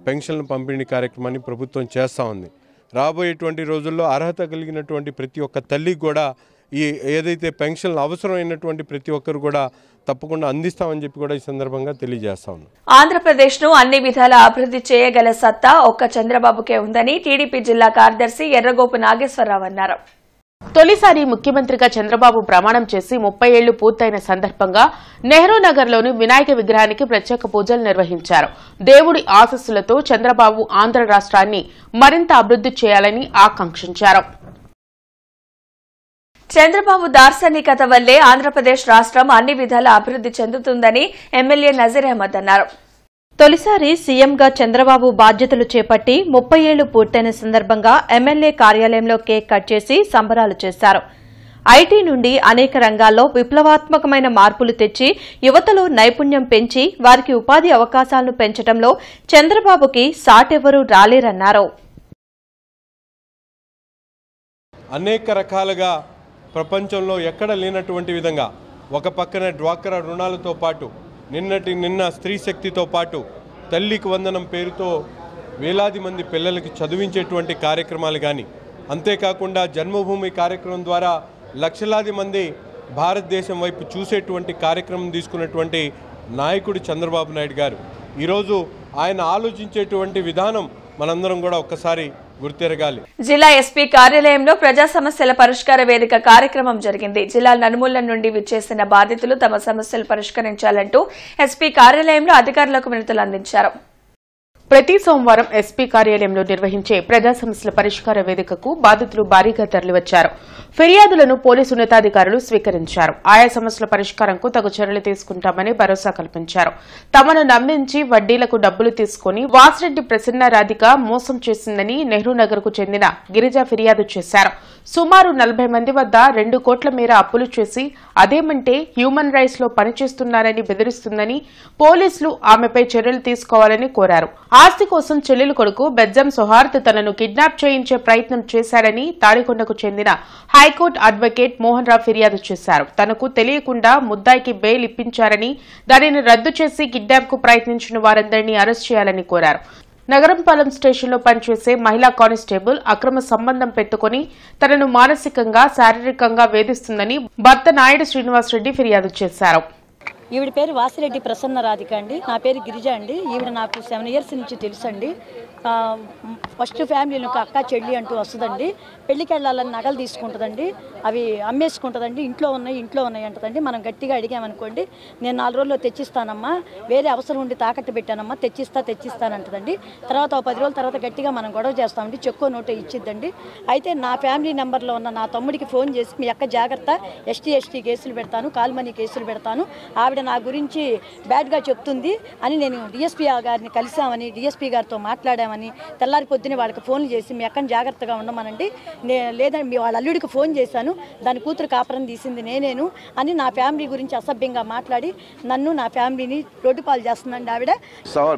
పెన్షన్ల పంపిణీ కార్యక్రమాన్ని ప్రభుత్వం చేస్తూ ఉంది. రాబోయేటువంటి రోజుల్లో అర్హత కలిగినటువంటి ప్రతి ఒక్క తల్లికి కూడా ఏదైతే పెన్షన్లు అవసరమైనటువంటి ప్రతి ఒక్కరు కూడా తప్పకుండా అందిస్తామని చెప్పి కూడా ఈ సందర్భంగా తెలియజేస్తా ఉన్నాం. ఆంధ్రప్రదేశ్ ను అన్ని విధాల అభివృద్ధి చేయగల సత్తా ఒక్క చంద్రబాబుకే ఉందని టీడీపీ జిల్లా కార్యదర్శి ఎర్రగోపు నాగేశ్వరరావు అన్నారు. తొలిసారి ముఖ్యమంత్రిగా చంద్రబాబు ప్రమాణం చేసి 30 ఏళ్లు పూర్తయిన సందర్భంగా నెహ్రూ నగర్లోని వినాయక విగ్రహానికి ప్రత్యేక పూజలు నిర్వహించారు. దేవుడి ఆశీస్సులతో చంద్రబాబు ఆంధ్ర రాష్ట్రాన్ని మరింత అభివృద్ధి చేయాలని ఆకాంక్షించారు. చంద్రబాబు దార్శనికత వల్లే ఆంధ్రప్రదేశ్ రాష్ట్రం అన్ని విధాల అభివృద్ధి చెందుతుందని ఎమ్మెల్యే నజీర్ అహ్మద్ అన్నారు. తొలిసారి సీఎంగా చంద్రబాబు బాధ్యతలు చేపట్టి 30 ఏళ్లు పూర్తయిన సందర్భంగా ఎమ్మెల్యే కార్యాలయంలో కేక్ కట్ చేసి సంబరాలు చేశారు. ఐటీ నుండి అనేక రంగాల్లో విప్లవాత్మకమైన మార్పులు తెచ్చి యువతలో నైపుణ్యం పెంచి వారికి ఉపాధి అవకాశాలను పెంచడంలో చంద్రబాబుకి సాటెవరూ రాలేరన్నారు. అనేక రకాలుగా ప్రపంచంలో ఎక్కడ లేనటువంటి విధంగా ఒక పక్కన డ్వాక్రా రుణాలతో పాటు నిన్న స్త్రీ శక్తితో పాటు తల్లికి వందనం పేరుతో వేలాది మంది పిల్లలకి చదివించేటువంటి కార్యక్రమాలు కానీ, అంతేకాకుండా జన్మభూమి కార్యక్రమం ద్వారా లక్షలాది మంది భారతదేశం వైపు చూసేటువంటి కార్యక్రమం తీసుకున్నటువంటి నాయకుడు చంద్రబాబు నాయుడు గారు. ఈరోజు ఆయన ఆలోచించేటువంటి విధానం మనందరం కూడా ఒక్కసారి గుర్తెరగాలి. జిల్లా ఎస్పీ కార్యాలయంలో ప్రజా సమస్యల పరిష్కార వేదిక కార్యక్రమం జరిగింది. జిల్లా నలుమూల నుండి విచ్చేసిన బాధితులు తమ సమస్యలు పరిష్కరించాలంటూ ఎస్పీ కార్యాలయంలో అధికారులకు వినతులు అందించారు. ప్రతి సోమవారం ఎస్పీ కార్యాలయంలో నిర్వహించే ప్రజా సమస్యల పరిష్కార వేదికకు బాధితులు భారీగా తరలివచ్చారు. ఫిర్యాదులను పోలీసు ఉన్నతాధికారులు స్వీకరించారు. ఆయా సమస్యల పరిష్కారంకు తగు చర్యలు తీసుకుంటామని భరోసా కల్పించారు. తమను నమ్మించి వడ్డీలకు డబ్బులు తీసుకుని వాసిరెడ్డి ప్రసన్న రాధిక మోసం చేసిందని నెహ్రూ నగర్ కు చెందిన గిరిజ ఫిర్యాదు చేశారు. సుమారు 40 మంది వద్ద 2 కోట్ల మేర అప్పులు చేసి అదేమంటే హ్యూమన్ రైట్స్ లో పనిచేస్తున్నారని బెదిరిస్తుందని పోలీసులు ఆమెపై చర్యలు తీసుకోవాలని కోరారు. ఆస్తి కోసం చెల్లెలు కొడుకు బెజ్జం సౌహార్ద్ తనను కిడ్నాప్ చేయించే ప్రయత్నం చేశారని తాడికొండకు చెందిన హైకోర్టు అడ్వకేట్ మోహన్ రావు ఫిర్యాదు చేశారు. తనకు తెలియకుండా ముద్దాయికి బెయిల్ ఇప్పించారని, దానిని రద్దు చేసి కిడ్నాప్ కు ప్రయత్నించిన వారందరినీ అరెస్ట్ చేయాలని కోరారు. నగరంపాలెం స్టేషన్లో పనిచేసే మహిళా కానిస్టేబుల్ అక్రమ సంబంధం పెట్టుకుని తనను మానసికంగా శారీరకంగా వేధిస్తుందని భర్త నాయుడు శ్రీనివాసరెడ్డి ఫిర్యాదు చేశారు. ఈవిడ పేరు వాసిరెడ్డి ప్రసన్న రాధిక అండి. నా పేరు గిరిజ అండి. ఈవిడ నాకు 7 years నుంచి తెలుసు అండి. ఫస్ట్ ఫ్యామిలీలో ఒక అక్క చెల్లి అంటూ వస్తుందండి. పెళ్లికి వెళ్ళాలని నగలు తీసుకుంటుందండి, అవి అమ్మేసుకుంటుందండి. ఇంట్లో ఉన్నాయి అంటదండి. మనం గట్టిగా అడిగామనుకోండి, నేను 4 రోజుల్లో తెచ్చిస్తానమ్మా, వేరే అవసరం ఉండి తాకట్టు పెట్టానమ్మా, తెచ్చిస్తానంటదండి. తర్వాత 10 రోజుల తర్వాత గట్టిగా మనం గొడవ చేస్తామండి, చెక్కో నోటో ఇచ్చిద్దండి. అయితే నా ఫ్యామిలీ నెంబర్లో ఉన్న నా తమ్ముడికి ఫోన్ చేసి, మీ అక్క జాగ్రత్త, ఎస్టీ కేసులు పెడతాను, కాల్మనీ కేసులు పెడతాను, ఆవిడ నా గురించి బ్యాడ్గా చెప్తుంది అని నేను డిఎస్పీ గారిని కలిసామని, డిఎస్పీ గారితో మాట్లాడామని, తెల్లారి పొద్దున్నే వాళ్ళకి ఫోన్లు చేసి మీ అక్కని జాగ్రత్తగా ఉండమనండి, లేదని మీ వాళ్ళ అల్లుడికి ఫోన్ చేశాను, దాని కూతురు కాపురం తీసింది నేనేను అని నా ఫ్యామిలీ గురించి అసభ్యంగా మాట్లాడి నన్ను నా ఫ్యామిలీని రోడ్డు పాలు చేస్తుందండి ఆవిడ.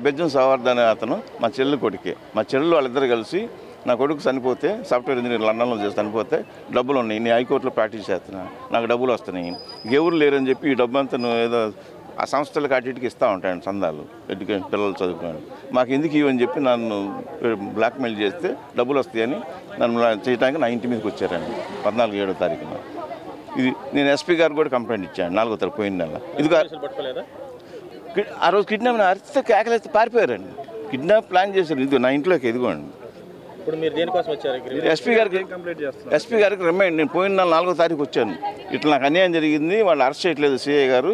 బెజ్జం సవర్ధన్ అనే అతను మా చెల్లి కొడుకే. మా చెల్లెలు వాళ్ళిద్దరు కలిసి నా కొడుకు చనిపోతే, సాఫ్ట్వేర్ ఇంజనీర్ లండన్లో చేసి చనిపోతే డబ్బులు ఉన్నాయి, నేను హైకోర్టులో ప్రాక్టీస్ చేస్తున్నా, నాకు డబ్బులు వస్తున్నాయి, ఎవరు లేరని చెప్పి ఈ డబ్బు అంతా నువ్వు ఏదో ఆ సంస్థలకు అటుకి ఇస్తూ ఉంటాయండి చందాలు, ఎడ్యుకేషన్ పిల్లలు చదువుకున్నాను, మాకు ఎందుకు ఇవని చెప్పి నన్ను బ్లాక్మెయిల్ చేస్తే డబ్బులు వస్తాయని నన్ను చేయడానికి నా ఇంటి మీదకి వచ్చారండి 14వ తారీఖున. ఇది నేను ఎస్పీ గారు కూడా కంప్లైంట్ ఇచ్చాను 4వ తారీఖు పోయిన నెల. ఇది ఆ రోజు కిడ్నాప్ అరిస్తే కేకలేస్తే పారిపోయారండి. కిడ్నాప్ ప్లాన్ చేశారు. ఇది నా ఇంట్లోకి ఎదుగోండి. ఇప్పుడు మీరు దేనికోసం వచ్చారు? ఎస్పీ గారికి రిమైండ్, నేను పోయిన నెల 4వ తారీఖు వచ్చాను, ఇట్లా నాకు అన్యాయం జరిగింది, వాళ్ళు అరెస్ట్ చేయట్లేదు సిఐ గారు,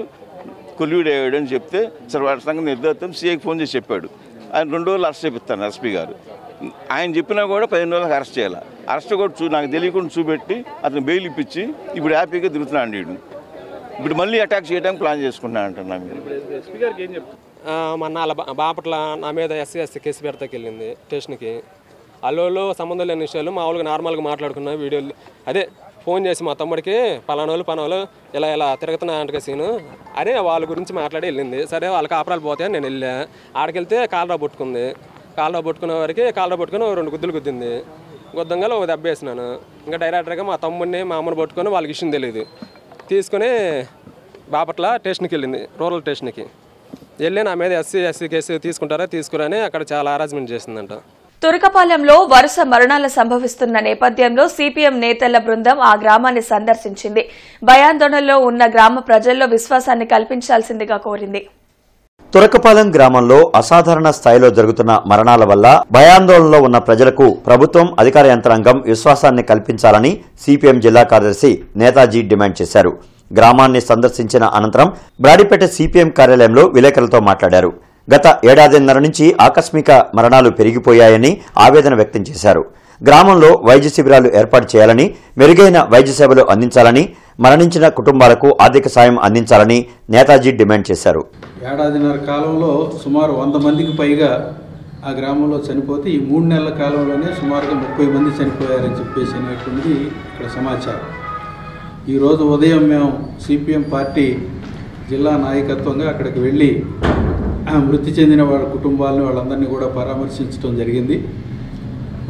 కొల్యూడ్ అయ్యాడు అని చెప్తే సరే వాటి సంగతి నిర్ధారితం సిఐకి ఫోన్ చేసి చెప్పాడు. ఆయన 2 రోజులు అరెస్ట్ చేపిస్తాను ఎస్పీ గారు. ఆయన చెప్పినా కూడా 15 రోజులకు అరెస్ట్ చేయాలి. అరెస్ట్ కూడా నాకు తెలియకుండా చూపెట్టి అతను బెయిల్ ఇప్పించి ఇప్పుడు హ్యాపీగా తిరుగుతున్నాను. వీడు ఇప్పుడు మళ్ళీ అటాక్ చేయడానికి ప్లాన్ చేసుకుంటున్నా అంటున్నా. మీరు మొన్న వాళ్ళ బాపట్ల నా మీద ఎస్సీ కేసు పెడతాకి వెళ్ళింది స్టేషన్కి. అల్లు సంబంధం లేని విషయాలు మామూలుగా నార్మల్గా మాట్లాడుకున్న వీడియోలు, అదే ఫోన్ చేసి మా తమ్ముడికి పలానోళ్ళు ఇలా తిరుగుతున్నా అంటే సీను అదే వాళ్ళ గురించి మాట్లాడి వెళ్ళింది. సరే వాళ్ళకి ఆపరాలు పోతాయని నేను వెళ్ళా. ఆడికెళ్తే కాలరా పట్టుకుంది. కాలరా పట్టుకునే వారికి కాలరా పట్టుకుని 2 గుద్దులు గుద్దింది. గుద్దంగా ఒక దెబ్బ వేసినాను. ఇంకా డైరెక్టర్గా మా తమ్ముడిని మా అమ్మని పట్టుకొని వాళ్ళకి విషయం తెలియదు తీసుకొని బాపట్ల స్టేషన్కి వెళ్ళింది, రూరల్ స్టేషన్కి వెళ్ళి నా మీద ఎస్సీ కేసు తీసుకురాని అక్కడ చాలా హరాస్మెంట్ చేసిందంట. తురకపాలెంలో వరుస మరణాలు సంభవిస్తున్న నేపథ్యంలో సిపిఎం నేతల బృందం ఆ గ్రామాన్ని సందర్శించింది. భయాందోళనలో ఉన్న గ్రామ ప్రజల్లో విశ్వాసాన్ని కల్పించాల్సిందిగా కోరింది. తురకపాలెం గ్రామంలో అసాధారణ స్థాయిలో జరుగుతున్న మరణాల వల్ల భయాందోళనలో ఉన్న ప్రజలకు ప్రభుత్వం, అధికార యంత్రాంగం విశ్వాసాన్ని కల్పించాలని సిపిఎం జిల్లా కార్యదర్శి నేతాజీ డిమాండ్ చేశారు. గ్రామాన్ని సందర్శించిన అనంతరం బ్రాడిపేట సిపిఎం కార్యాలయంలో విలేకరులతో మాట్లాడారు. గత ఏడాదిన్నర నుంచి ఆకస్మిక మరణాలు పెరిగిపోయాయని ఆవేదన వ్యక్తం చేశారు. గ్రామంలో వైద్య శిబిరాలు ఏర్పాటు చేయాలని, మెరుగైన వైద్య సేవలు అందించాలని, మరణించిన కుటుంబాలకు ఆర్థిక సాయం అందించాలని నేతాజీ డిమాండ్ చేశారు. ఏడాదిన్నర కాలంలో సుమారు 100 మందికి పైగా ఆ గ్రామంలో చనిపోతే ఈ 3 నెలల కాలంలోనే సుమారుగా 30 మంది చనిపోయారని చెప్పేసి అనేటువంటిది ఇక్కడ సమాచారం. ఈరోజు ఉదయం మేము సిపిఎం పార్టీ జిల్లా నాయకత్వంగా అక్కడికి వెళ్ళి మృతి చెందిన వాళ్ళ కుటుంబాలను వాళ్ళందరినీ కూడా పరామర్శించడం జరిగింది.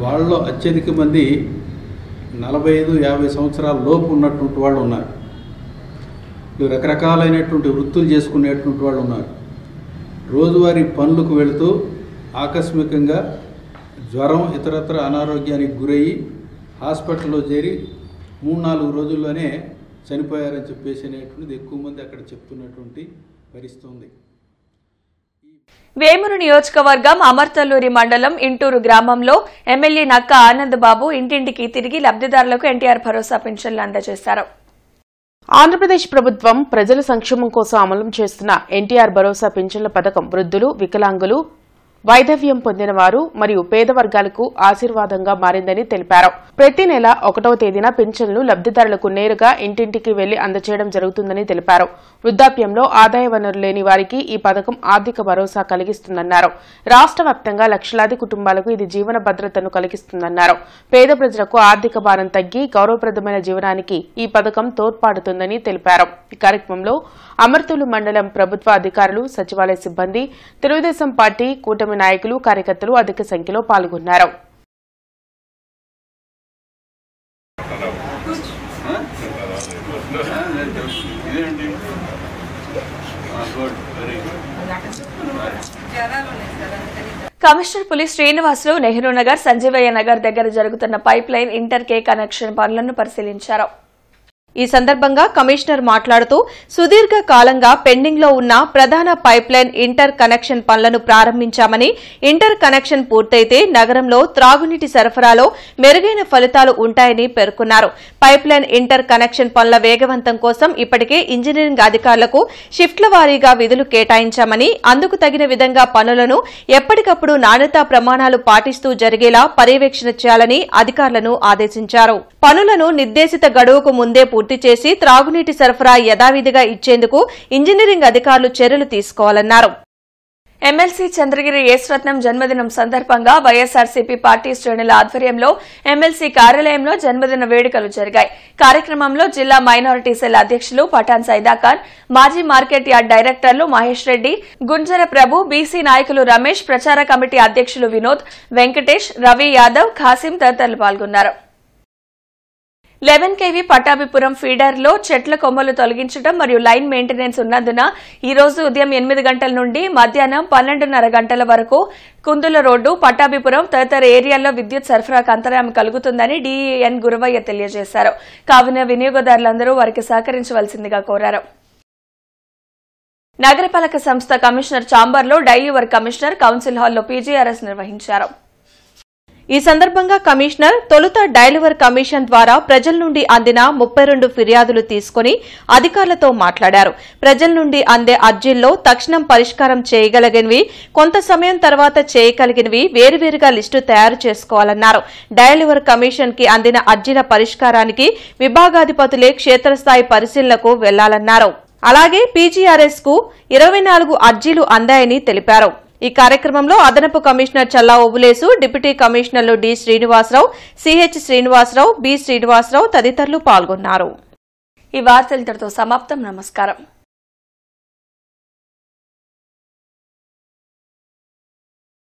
వాళ్ళలో అత్యధిక మంది 45-50 సంవత్సరాల లోపు ఉన్నటువంటి వాళ్ళు ఉన్నారు. రకరకాలైనటువంటి వృత్తులు చేసుకునేటువంటి వాళ్ళు ఉన్నారు. రోజువారీ పనులకు వెళుతూ ఆకస్మికంగా జ్వరం, ఇతరత్ర అనారోగ్యానికి గురయ్యి హాస్పిటల్లో చేరి 3-4 రోజుల్లోనే చనిపోయారని చెప్పేసి అనేటువంటిది ఎక్కువ మంది అక్కడ చెప్తున్నటువంటి పరిస్థితి ఉంది. వేమూరు నియోజకవర్గం అమర్తల్లూరి మండలం ఇంటూరు గ్రామంలో ఎమ్మెల్యే నక్క ఆనందబాబు ఇంటింటికి తిరిగి లబ్దిదారులకు ఎన్టీఆర్ భరోసా పింఛన్లు అందజేశారు. ఆంధ్రప్రదేశ్ ప్రభుత్వం ప్రజల సంక్షేమం కోసం అమలు చేస్తున్న ఎన్టీఆర్ భరోసా పింఛన్ల పథకం వృద్ధులు, వికలాంగులు, వైధవ్యం పొందిన వారు మరియు పేద వర్గాలకు ఆశీర్వాదంగా మారిందని తెలిపారు. ప్రతి నెల 1వ తేదీన పింఛన్లు లబ్దిదారులకు నేరుగా ఇంటింటికి వెళ్లి అందజేయడం జరుగుతుందని తెలిపారు. వృద్ధాప్యంలో ఆదాయ వనరు లేని వారికి ఈ పథకం ఆర్థిక భరోసా కలిగిస్తుందన్నారు. రాష్ట్ర వ్యాప్తంగా లక్షలాది కుటుంబాలకు ఇది జీవన భద్రతను కలిగిస్తుందన్నారు. పేద ప్రజలకు ఆర్థిక భారం తగ్గి గౌరవప్రదమైన జీవనానికి ఈ పథకం తోడ్పడుతుందని తెలిపారు. ఈ కార్యక్రమంలో అమర్తూరు మండలం ప్రభుత్వ అధికారులు, సచివాలయ సిబ్బంది, తెలుగుదేశం పార్టీ, కూటమి నాయకులు, కార్యకర్తలు అధిక సంఖ్యలో పాల్గొన్నారు. కమిషనర్ పులి శ్రీనివాసులు నెహ్రూ నగర్, సంజీవయ్య నగర్ దగ్గర జరుగుతున్న పైప్ లైన్ ఇంటర్ కే కనెక్షన్ పనులను పరిశీలించారు. ఈ సందర్భంగా కమిషనర్ మాట్లాడుతూ సుదీర్ఘ కాలంగా పెండింగ్ లో ఉన్న ప్రధాన పైప్లైన్ ఇంటర్ కనెక్షన్ పనులను ప్రారంభించామని, ఇంటర్ కనెక్షన్ పూర్తయితే నగరంలో త్రాగునీటి సరఫరాలో మెరుగైన ఫలితాలు ఉంటాయని పేర్కొన్నారు. పైప్లైన్ ఇంటర్ కనెక్షన్ పనుల వేగవంతం కోసం ఇప్పటికే ఇంజనీరింగ్ అధికారులకు షిఫ్ట్ల వారీగా విధులు కేటాయించామని, అందుకు తగిన విధంగా పనులను ఎప్పటికప్పుడు నాణ్యతా ప్రమాణాలు పాటిస్తూ జరిగేలా పర్యవేక్షణ చేయాలని అధికారులను ఆదేశించారు. పనులను నిర్దేశిత గడువుకు ముందే పూర్తి చేసి త్రాగునీటి సరఫరా యథావిధిగా ఇచ్చేందుకు ఇంజనీరింగ్ అధికారులు చర్యలు తీసుకోవాలన్నారు. ఎమ్మెల్సీ చంద్రగిరి యేసరత్నం జన్మదినం సందర్భంగా వైఎస్ఆర్సీపీ పార్టీ శ్రేణుల ఆధ్వర్యంలో ఎమ్మెల్సీ కార్యాలయంలో జన్మదిన వేడుకలు జరిగాయి. కార్యక్రమంలో జిల్లా మైనారిటీ సెల్ అధ్యక్షులు పఠాన్ సైదాఖాన్, మాజీ మార్కెట్ యార్డ్ డైరెక్టర్లు మహేష్ రెడ్డి, గుంజర ప్రభు, బీసీ నాయకులు రమేష్, ప్రచార కమిటీ అధ్యక్షులు వినోద్, వెంకటేష్, రవి యాదవ్, ఖాసిం తదితరులు పాల్గొన్నారు. 11 kV పట్టాభిపురం ఫీడర్లో చెట్ల కొమ్మలు తొలగించడం మరియు లైన్ మెయింటెనెన్స్ ఉన్నందున ఈ రోజు ఉదయం 8 గంటల నుండి మధ్యాహ్నం 12:30 గంటల వరకు కుందుల రోడ్డు, పట్టాభిపురం తదితర ఏరియాల్లో విద్యుత్ సరఫరాకు అంతరాయం కలుగుతుందని డీఎన్ గురవయ్య తెలియజేశారు. కావున వినియోగదారులందరూ వారికి సహకరించవలసిందిగా కోరారు. నగరపాలక సంస్థ కమిషనర్ ఛాంబర్లో డైల్ యువర్ కమిషనర్ కౌన్సిల్ హాల్లో పీజీఆర్ఎస్ నిర్వహించారు. ఈ సందర్భంగా కమిషనర్ తొలుత డైలివర్ కమిషన్ ద్వారా ప్రజల నుండి అందిన 32 ఫిర్యాదులు తీసుకుని అధికారులతో మాట్లాడారు. ప్రజల నుండి అందే అర్జీల్లో తక్షణం పరిష్కారం చేయగలిగినవి, కొంత సమయం తర్వాత చేయగలిగినవి వేరువేరుగా లిస్టు తయారు చేసుకోవాలన్నారు. డైలివర్ కమిషన్ కి అందిన అర్జీల పరిష్కారానికి విభాగాధిపతులే క్షేత్రస్థాయి పరిశీలనకు వెళ్లాలన్నారు. అలాగే పీజీఆర్ఎస్ కు 24 అర్జీలు అందాయని తెలిపారు. ఈ కార్యక్రమంలో అదనపు కమిషనర్ చల్లా ఓబులేసు, డిప్యూటీ కమిషనర్లు D Srinivasarao, CH Srinivasarao, B Srinivasarao తదితరులు పాల్గొన్నారు. ఈ వార్తలు ఇంతటితో సమాప్తం. నమస్కారం.